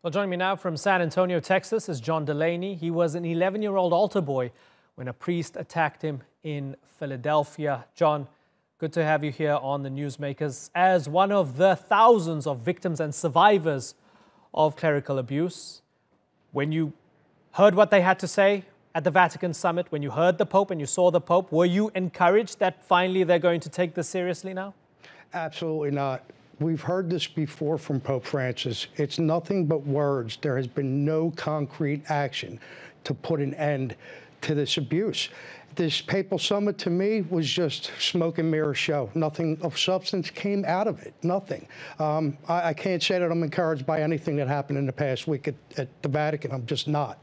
Well, joining me now from San Antonio, Texas, is John Delaney. He was an 11-year-old altar boy when a priest attacked him in Philadelphia. John, good to have you here on the Newsmakers. As one of the thousands of victims and survivors of clerical abuse, when you heard what they had to say at the Vatican summit, when you heard the Pope and you saw the Pope, were you encouraged that finally they're going to take this seriously now? Absolutely not. We've heard this before from Pope Francis. It's nothing but words. There has been no concrete action to put an end to this abuse. This papal summit, to me, was just smoke and mirror show. Nothing of substance came out of it. Nothing. I can't say that I'm encouraged by anything that happened in the past week at the Vatican. I'm just not.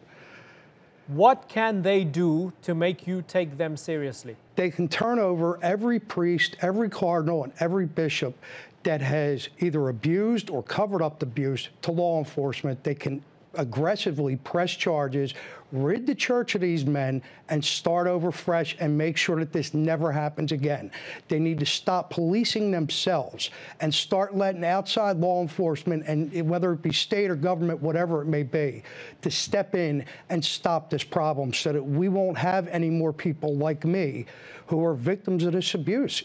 What can they do to make you take them seriously? They can turn over every priest, every cardinal, and every bishop that has either abused or covered up the abuse to law enforcement. They can aggressively press charges, rid the church of these men, and start over fresh and make sure that this never happens again. They need to stop policing themselves and start letting outside law enforcement, and whether it be state or government, whatever it may be, to step in and stop this problem so that we won't have any more people like me who are victims of this abuse.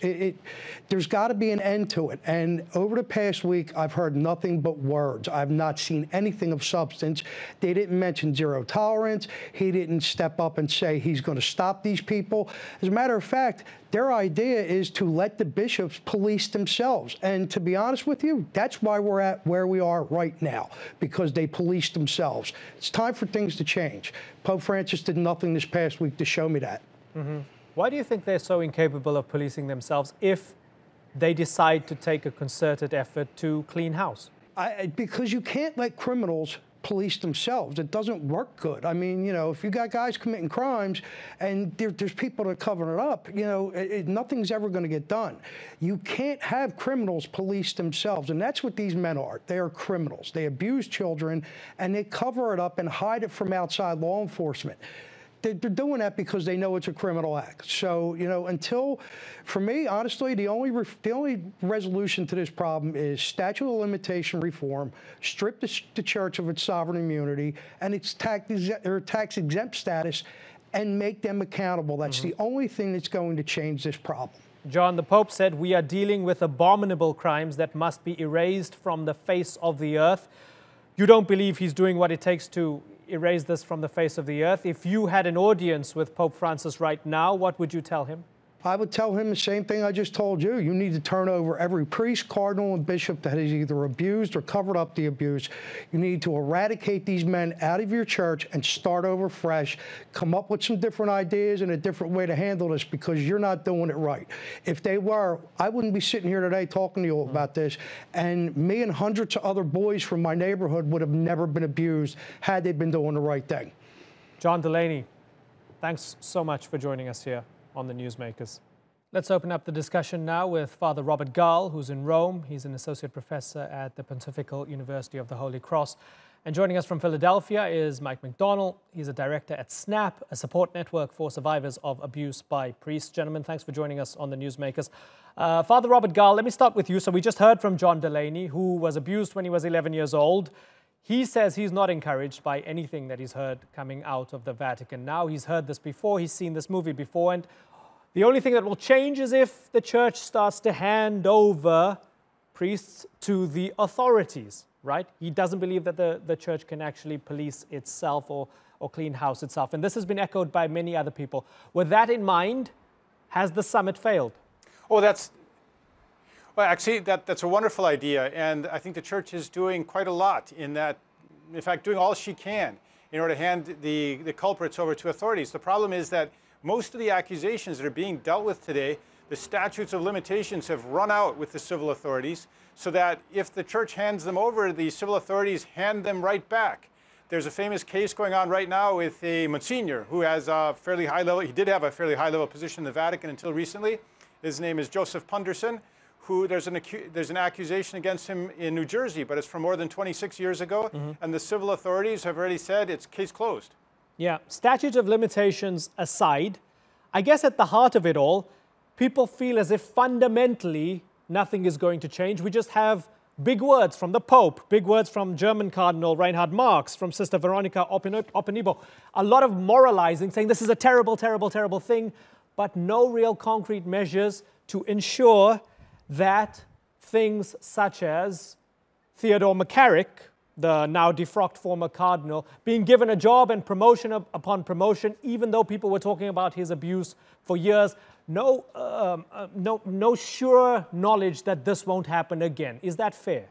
There's got to be an end to it. And over the past week, I've heard nothing but words. I've not seen anything of substance. They didn't mention zero tolerance. He didn't step up and say he's going to stop these people. As a matter of fact, their idea is to let the bishops police themselves. And to be honest with you, that's why we're at where we are right now, because they police themselves. It's time for things to change. Pope Francis did nothing this past week to show me that. Mm-hmm. Why do you think they're so incapable of policing themselves if they decide to take a concerted effort to clean house? Because you can't let criminals police themselves. It doesn't work good. I mean, you know, if you got guys committing crimes and there's people that are covering it up, you know, nothing's ever going to get done. You can't have criminals police themselves, and that's what these men are. They are criminals. They abuse children, and they cover it up and hide it from outside law enforcement. They're doing that because they know it's a criminal act. So, you know, for me, honestly, the only resolution to this problem is statute of limitation reform, strip the church of its sovereign immunity and its tax-exempt status, and make them accountable. That's the only thing that's going to change this problem. John, the Pope said we are dealing with abominable crimes that must be erased from the face of the earth. You don't believe he's doing what it takes to erase this from the face of the earth. If you had an audience with Pope Francis right now, what would you tell him? I would tell him the same thing I just told you. You need to turn over every priest, cardinal, and bishop that has either abused or covered up the abuse. You need to eradicate these men out of your church and start over fresh. Come up with some different ideas and a different way to handle this, because you're not doing it right. If they were, I wouldn't be sitting here today talking to you about this, and me and hundreds of other boys from my neighborhood would have never been abused had they been doing the right thing. John Delaney, thanks so much for joining us here on the Newsmakers. Let's open up the discussion now with Father Robert Gahl, who's in Rome. He's an associate professor at the Pontifical University of the Holy Cross. And joining us from Philadelphia is Mike McDonnell. He's a director at SNAP, a support network for survivors of abuse by priests. Gentlemen, thanks for joining us on the Newsmakers. Father Robert Gahl, let me start with you. So we just heard from John Delaney, who was abused when he was 11 years old. He says he's not encouraged by anything that he's heard coming out of the Vatican. Now, he's heard this before, he's seen this movie before, and the only thing that will change is if the church starts to hand over priests to the authorities, right? He doesn't believe that the church can actually police itself or clean house itself. And this has been echoed by many other people. With that in mind, has the summit failed? Oh, actually, that's a wonderful idea. And I think the church is doing quite a lot in that, in fact, doing all she can in order to hand the culprits over to authorities. The problem is that most of the accusations that are being dealt with today, the statutes of limitations have run out with the civil authorities, so that if the church hands them over, the civil authorities hand them right back. There's a famous case going on right now with a Monsignor who has a fairly high level, he did have a fairly high level position in the Vatican until recently. His name is Joseph Punderson, who there's an accusation against him in New Jersey, but it's from more than 26 years ago, and the civil authorities have already said it's case closed. Yeah, statute of limitations aside, I guess at the heart of it all, people feel as if fundamentally nothing is going to change. We just have Big words from the Pope, big words from German Cardinal Reinhard Marx, from Sister Veronica Openibo. A lot of moralizing, saying this is a terrible, terrible, terrible thing, but no real concrete measures to ensure that things such as Theodore McCarrick, the now defrocked former cardinal, being given a job and promotion upon promotion, even though people were talking about his abuse for years, no sure knowledge that this won't happen again. Is that fair?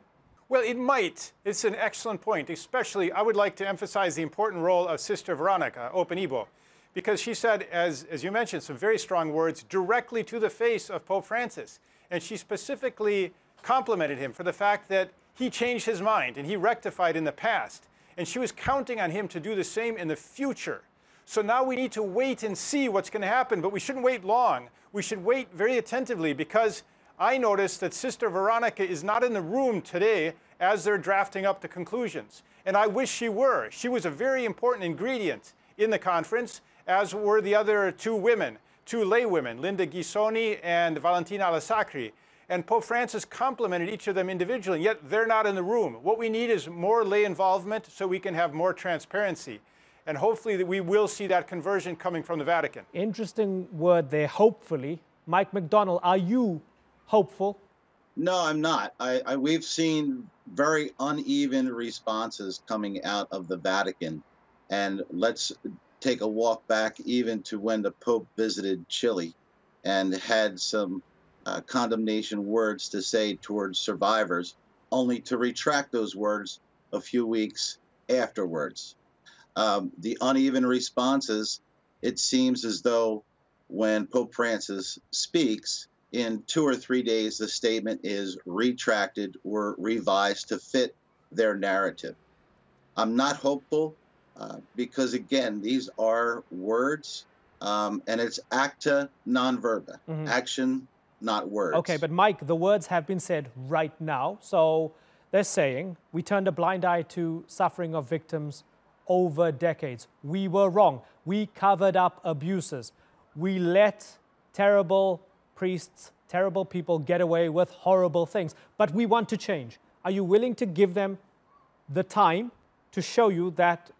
Well, it might. It's an excellent point. Especially, I would like to emphasize the important role of Sister Veronica Openibo, because she said, as you mentioned, some very strong words directly to the face of Pope Francis. And she specifically complimented him for the fact that he changed his mind and he rectified in the past. And she was counting on him to do the same in the future. So now we need to wait and see what's going to happen, but we shouldn't wait long. We should wait very attentively, because I noticed that Sister Veronica is not in the room today as they're drafting up the conclusions. And I wish she were. She was a very important ingredient in the conference, as were the other two lay women, Linda Ghisoni and Valentina Alasacri. And Pope Francis complimented each of them individually, yet they're not in the room. What we need is more lay involvement so we can have more transparency. And hopefully that we will see that conversion coming from the Vatican. Interesting word there, hopefully. Mike McDonnell, are you hopeful? No, I'm not. We've seen very uneven responses coming out of the Vatican. And let's take a walk back even to when the Pope visited Chile and had some condemnation words to say towards survivors, only to retract those words a few weeks afterwards. The uneven responses, it seems as though when Pope Francis speaks, in 2 or 3 days, the statement is retracted or revised to fit their narrative. I'm not hopeful because, again, these are words, and it's acta non verba, action, not words. Okay, but Mike, the words have been said right now. So they're saying we turned a blind eye to suffering of victims over decades. We were wrong. We covered up abuses. We let terrible priests, terrible people get away with horrible things. But we want to change. Are you willing to give them the time to show you that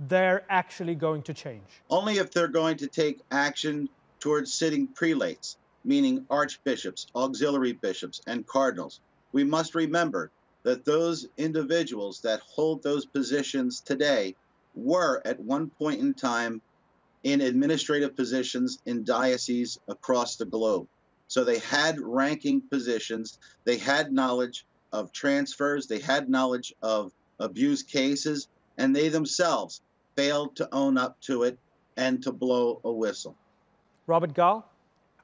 they're actually going to change? Only if they're going to take action towards sitting prelates, meaning archbishops, auxiliary bishops, and cardinals. We must remember that those individuals that hold those positions today were at one point in time in administrative positions in dioceses across the globe. So they had ranking positions, they had knowledge of transfers, they had knowledge of abuse cases, and they themselves failed to own up to it and to blow a whistle. Robert Gahl?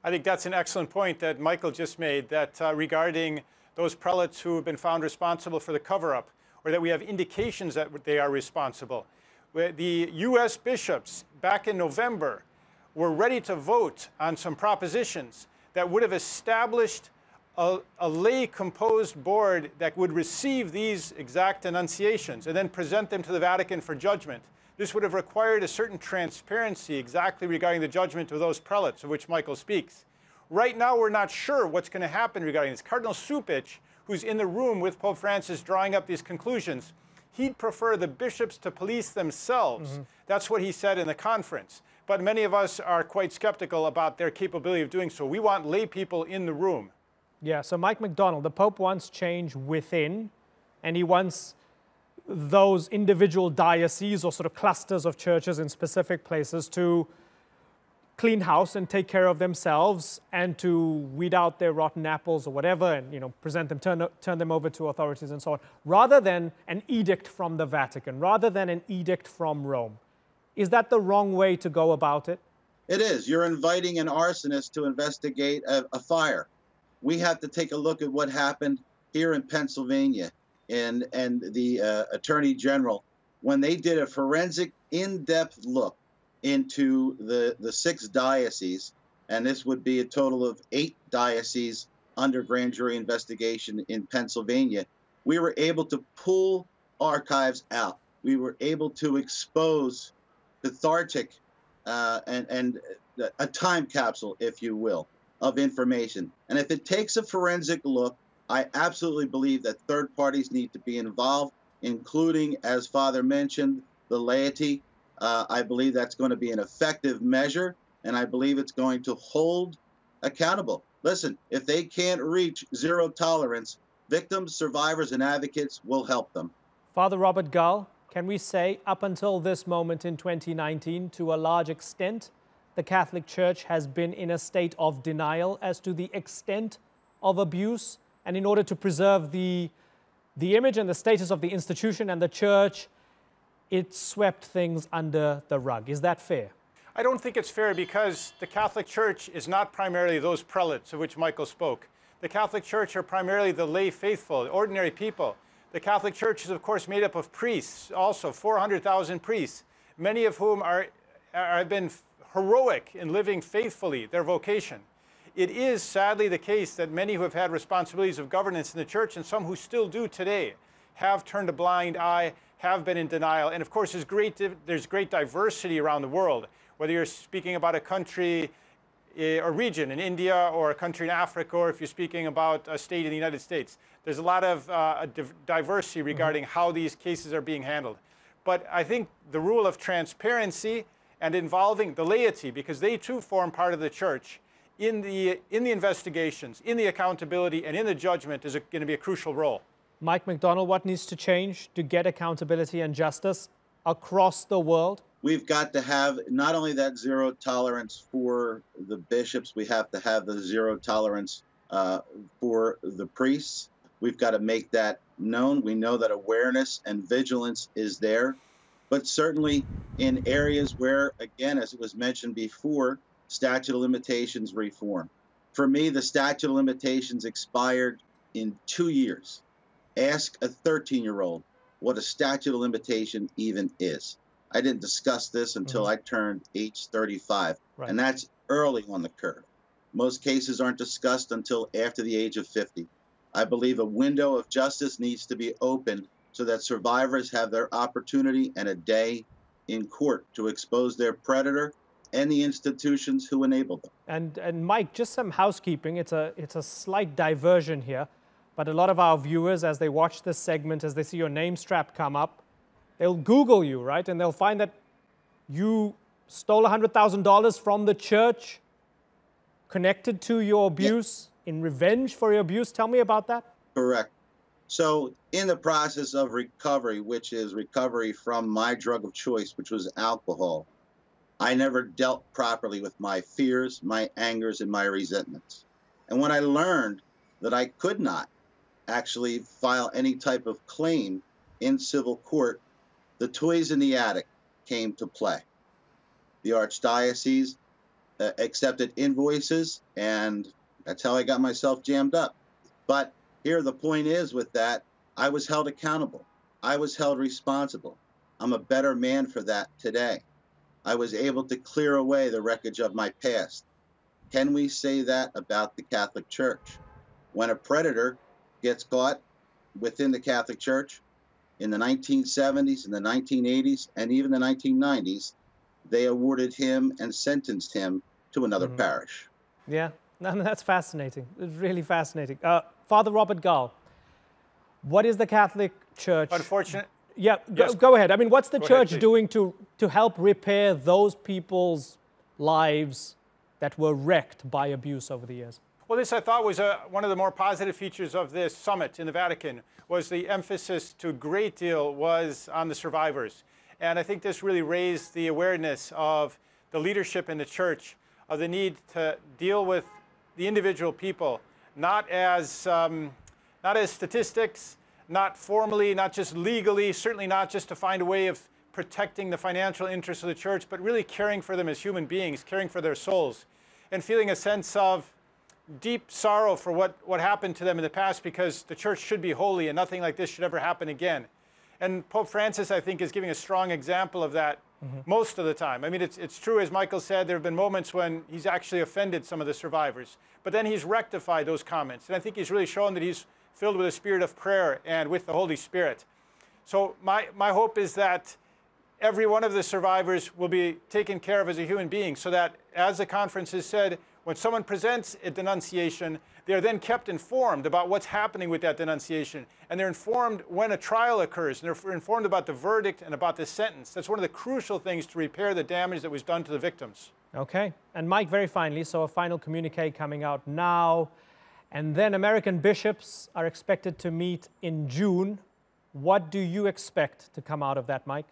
I think that's an excellent point that Michael just made, that regarding those prelates who have been found responsible for the cover-up, or that we have indications that they are responsible. The U.S. bishops back in November were ready to vote on some propositions that would have established a lay-composed board that would receive these exact enunciations and then present them to the Vatican for judgment. This would have required a certain transparency exactly regarding the judgment of those prelates of which Michael speaks. Right now, we're not sure what's going to happen regarding this. Cardinal Supich, who's in the room with Pope Francis drawing up these conclusions, he'd prefer the bishops to police themselves. That's what he said in the conference. But many of us are quite skeptical about their capability of doing so. We want lay people in the room. Yeah, so Mike McDonnell, the Pope wants change within, and he wants those individual dioceses or sort of clusters of churches in specific places to clean house and take care of themselves and to weed out their rotten apples or whatever and, you know, present them, turn them over to authorities and so on, rather than an edict from the Vatican, rather than an edict from Rome. Is that the wrong way to go about it? It is. You're inviting an arsonist to investigate a fire. We have to take a look at what happened here in Pennsylvania and the Attorney General when they did a forensic in-depth look into the 6 dioceses, and this would be a total of 8 dioceses under grand jury investigation in Pennsylvania. We were able to pull archives out. We were able to expose cathartic and a time capsule, if you will, of information. And if it takes a forensic look I absolutely believe that third parties need to be involved, including, as Father mentioned, the laity. I believe that's going to be an effective measure, and I believe it's going to hold accountable. Listen, if they can't reach zero tolerance, victims, survivors, and advocates will help them. Father Robert Gahl, can we say up until this moment in 2019, to a large extent, the Catholic Church has been in a state of denial as to the extent of abuse? And in order to preserve the image and the status of the institution and the Church, it swept things under the rug. Is that fair? I don't think it's fair, because the Catholic Church is not primarily those prelates of which Michael spoke. The Catholic Church are primarily the lay faithful, ordinary people. The Catholic Church is, of course, made up of priests, also 400,000 priests, many of whom have been heroic in living faithfully their vocation. It is sadly the case that many who have had responsibilities of governance in the Church, and some who still do today, have turned a blind eye, have been in denial. And of course, there's great diversity around the world, whether you're speaking about a country or region in India, or a country in Africa, or if you're speaking about a state in the United States. There's a lot of diversity regarding how these cases are being handled. But I think the rule of transparency and involving the laity, because they too form part of the Church, in the investigations, in the accountability, and in the judgment is going to be a crucial role. Mike McDonnell, what needs to change to get accountability and justice across the world? We've got to have not only that zero tolerance for the bishops, we have to have the zero tolerance for the priests. We've got to make that known. We know that awareness and vigilance is there, but certainly in areas where, again, as it was mentioned before, statute of limitations reform. For me, the statute of limitations expired in 2 years. Ask a 13-year-old what a statute of limitation even is. I didn't discuss this until I turned age 35, and that's early on the curve. Most cases aren't discussed until after the age of 50. I believe a window of justice needs to be open so that survivors have their opportunity and a day in court to expose their predator and the institutions who enabled them. And Mike, just some housekeeping. It's a slight diversion here, but a lot of our viewers, as they watch this segment, as they see your name strap come up, they'll Google you, right? And they'll find that you stole $100,000 from the Church connected to your abuse, in revenge for your abuse. Tell me about that. Correct. So in the process of recovery, which is recovery from my drug of choice, which was alcohol, I never dealt properly with my fears, my angers, and my resentments. And when I learned that I could not actually file any type of claim in civil court, the toys in the attic came to play. The Archdiocese accepted invoices, and that's how I got myself jammed up. But here the point is with that, I was held accountable. I was held responsible. I'm a better man for that today. I was able to clear away the wreckage of my past. Can we say that about the Catholic Church? When a predator gets caught within the Catholic Church in the 1970s, in the 1980s, and even the 1990s, they awarded him and sentenced him to another parish. Yeah, that's fascinating. It's really fascinating. Father Robert Gahl, what is the Catholic Church? Unfortunate. Yeah, Yes. go ahead. I mean, what's the Church ahead, doing to help repair those people's lives that were wrecked by abuse over the years? Well, this I thought was one of the more positive features of this summit in the Vatican, was the emphasis to a great deal was on the survivors. And I think this really raised the awareness of the leadership in the Church of the need to deal with the individual people, not as statistics, not formally, not just legally, certainly not just to find a way of protecting the financial interests of the Church, but really caring for them as human beings, caring for their souls, and feeling a sense of deep sorrow for what happened to them in the past, because the Church should be holy and nothing like this should ever happen again. And Pope Francis, I think, is giving a strong example of that most of the time. I mean, it's true, as Michael said, there have been moments when he's actually offended some of the survivors, but then he's rectified those comments. And I think he's really shown that he's filled with a spirit of prayer and with the Holy Spirit. So my hope is that every one of the survivors will be taken care of as a human being, so that, as the conference has said, when someone presents a denunciation, They're then kept informed about what's happening with that denunciation. And they're informed when a trial occurs. And they're informed about the verdict and about the sentence. That's one of the crucial things to repair the damage that was done to the victims. Okay. And Mike, very finally, so a final communique coming out now. And then American bishops are expected to meet in June. What do you expect to come out of that, Mike?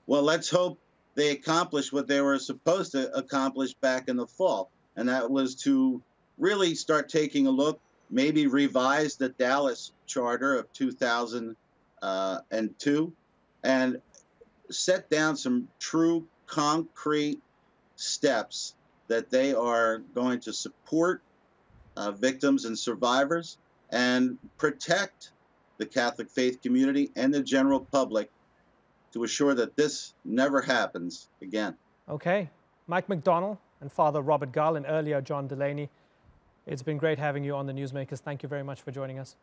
Well, let's hope they accomplish what they were supposed to accomplish back in the fall. And that was to really start taking a look, maybe revise the Dallas Charter of 2002 and set down some true concrete steps that they are going to support victims and survivors and protect the Catholic faith community and the general public to assure that this never happens again. Okay. Mike McDonnell and Father Robert Gahl, and earlier John Delaney. It's been great having you on the Newsmakers. Thank you very much for joining us.